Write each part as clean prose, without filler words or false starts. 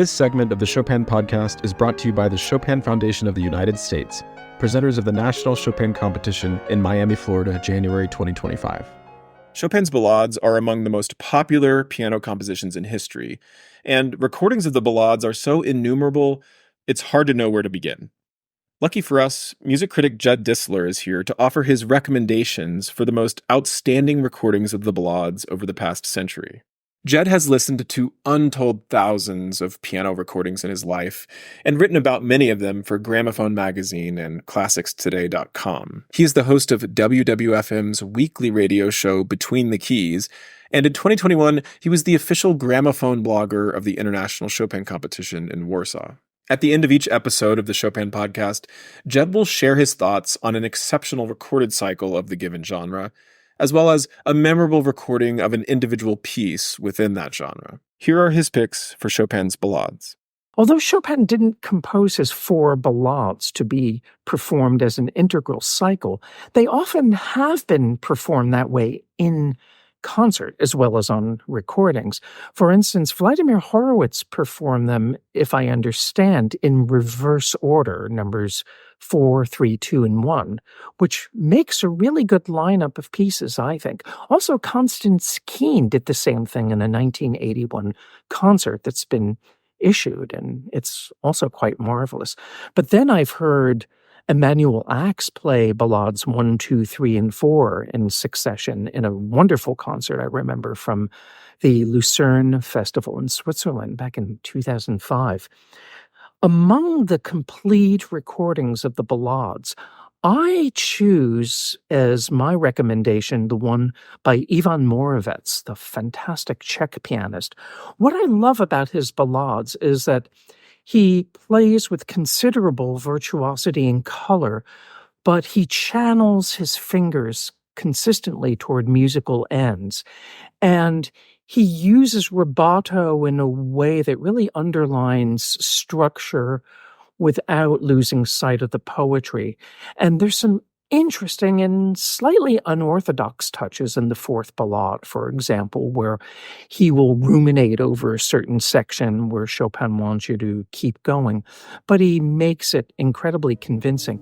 This segment of the Chopin podcast is brought to you by the Chopin Foundation of the United States, presenters of the National Chopin Competition in Miami, Florida, January 2025. Chopin's Ballades are among the most popular piano compositions in history, and recordings of the Ballades are so innumerable, it's hard to know where to begin. Lucky for us, music critic Jed Distler is here to offer his recommendations for the most outstanding recordings of the Ballades over the past century. Jed has listened to untold thousands of piano recordings in his life and written about many of them for Gramophone magazine and ClassicsToday.com. He is the host of WWFM's weekly radio show Between the Keys, and in 2021, he was the official Gramophone blogger of the International Chopin Competition in Warsaw. At the end of each episode of the Chopin podcast, Jed will share his thoughts on an exceptional recorded cycle of the given genre, as well as a memorable recording of an individual piece within that genre. Here are his picks for Chopin's Ballades. Although Chopin didn't compose his 4 ballades to be performed as an integral cycle, they often have been performed that way in concert as well as on recordings. For instance, Vladimir Horowitz performed them, if I understand, in reverse order, numbers 4, 3, 2, and 1, which makes a really good lineup of pieces, I think. Also, Constance Keene did the same thing in a 1981 concert that's been issued, and it's also quite marvelous. But then I've heard Emanuel Ax play Ballades 1, 2, 3, and 4 in succession in a wonderful concert I remember from the Lucerne Festival in Switzerland back in 2005. Among the complete recordings of the Ballades, I choose as my recommendation the one by Ivan Moravec, the fantastic Czech pianist. What I love about his Ballades is that he plays with considerable virtuosity and color, but he channels his fingers consistently toward musical ends. And he uses rubato in a way that really underlines structure without losing sight of the poetry. And there's some interesting and slightly unorthodox touches in the 4th ballade, for example, where he will ruminate over a certain section where Chopin wants you to keep going, but he makes it incredibly convincing.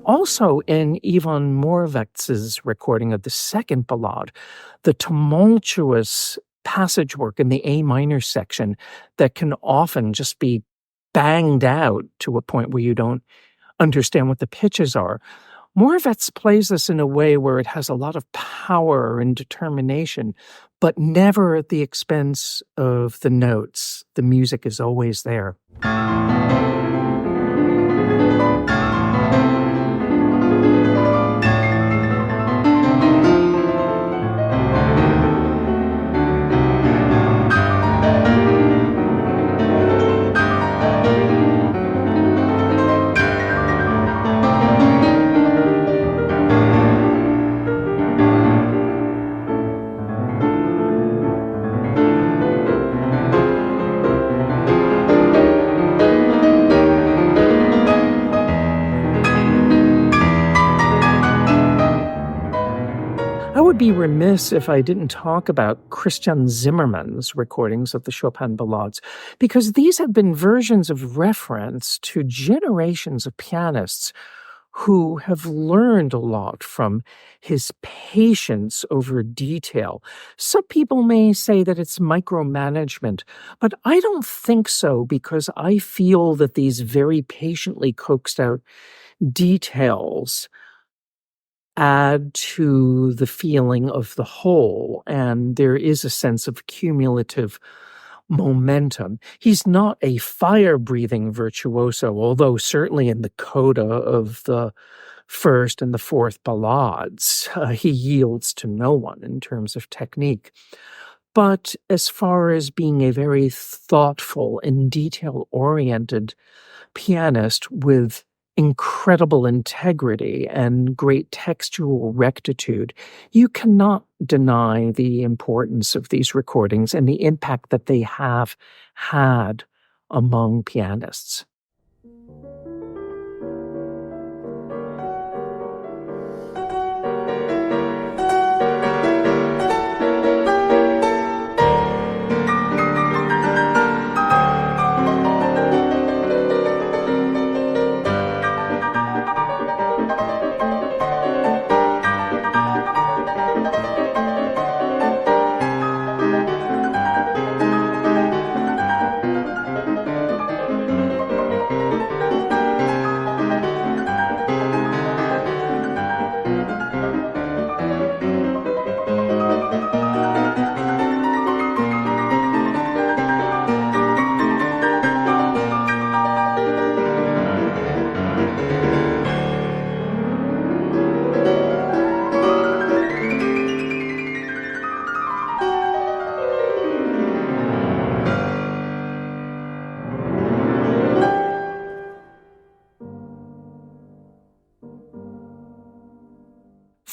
Also, in Ivan Moravec's recording of the 2nd ballade, the tumultuous passage work in the A minor section that can often just be banged out to a point where you don't understand what the pitches are. Moravec plays this in a way where it has a lot of power and determination, but never at the expense of the notes. The music is always there. Be remiss if I didn't talk about Krystian Zimerman's recordings of the Chopin Ballades, because these have been versions of reference to generations of pianists who have learned a lot from his patience over detail. Some people may say that it's micromanagement, but I don't think so, because I feel that these very patiently coaxed out details add to the feeling of the whole, and there is a sense of cumulative momentum. He's not a fire-breathing virtuoso, although certainly in the coda of the first and the fourth ballades, he yields to no one in terms of technique. But as far as being a very thoughtful and detail-oriented pianist with incredible integrity and great textual rectitude, you cannot deny the importance of these recordings and the impact that they have had among pianists.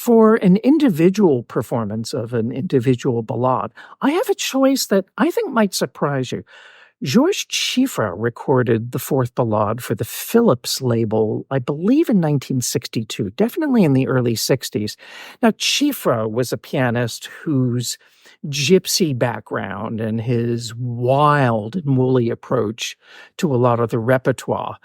For an individual performance of an individual ballade, I have a choice that I think might surprise you. György Cziffra recorded the fourth ballade for the Philips label, I believe in 1962, definitely in the early 60s. Now, Cziffra was a pianist whose gypsy background and his wild and woolly approach to a lot of the repertoire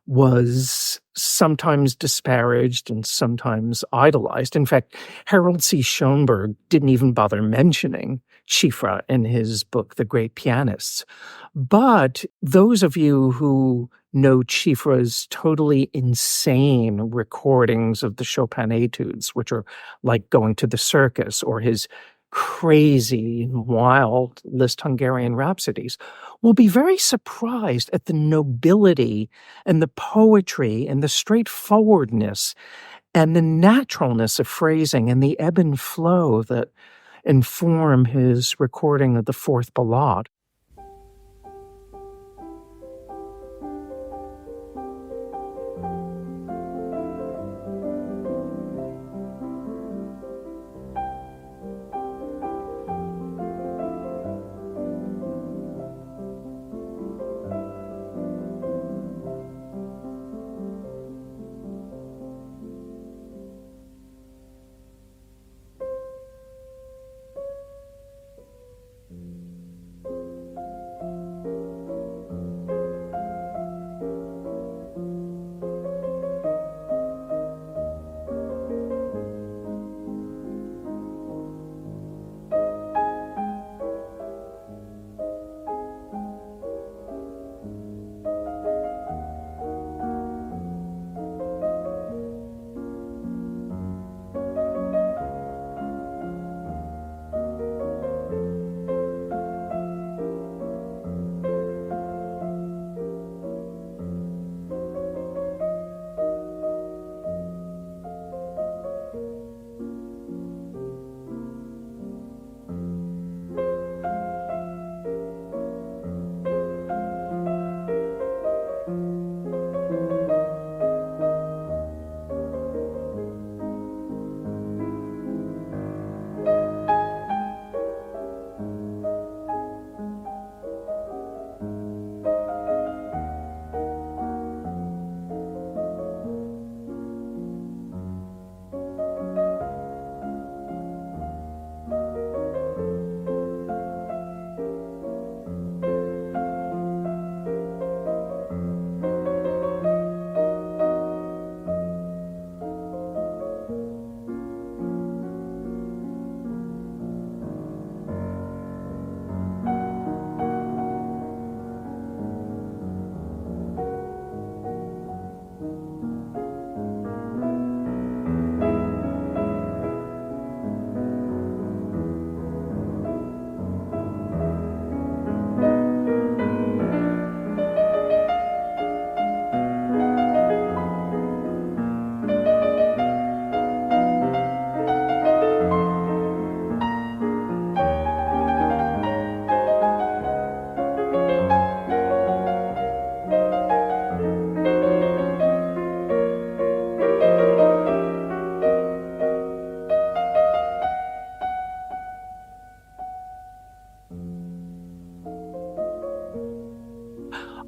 was sometimes disparaged and sometimes idolized. In fact, Harold C. Schoenberg didn't even bother mentioning Cziffra in his book, The Great Pianists. But those of you who know Cziffra's totally insane recordings of the Chopin etudes, which are like going to the circus, or his crazy, wild Liszt Hungarian rhapsodies, will be very surprised at the nobility and the poetry and the straightforwardness and the naturalness of phrasing and the ebb and flow that inform his recording of the fourth ballade.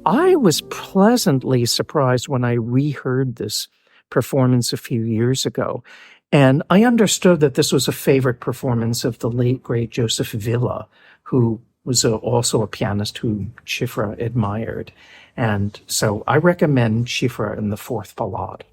I was pleasantly surprised when I reheard this performance a few years ago. And I understood that this was a favorite performance of the late, great Joseph Villa, who was also a pianist who Cziffra admired. And so I recommend Cziffra in the Fourth Ballade.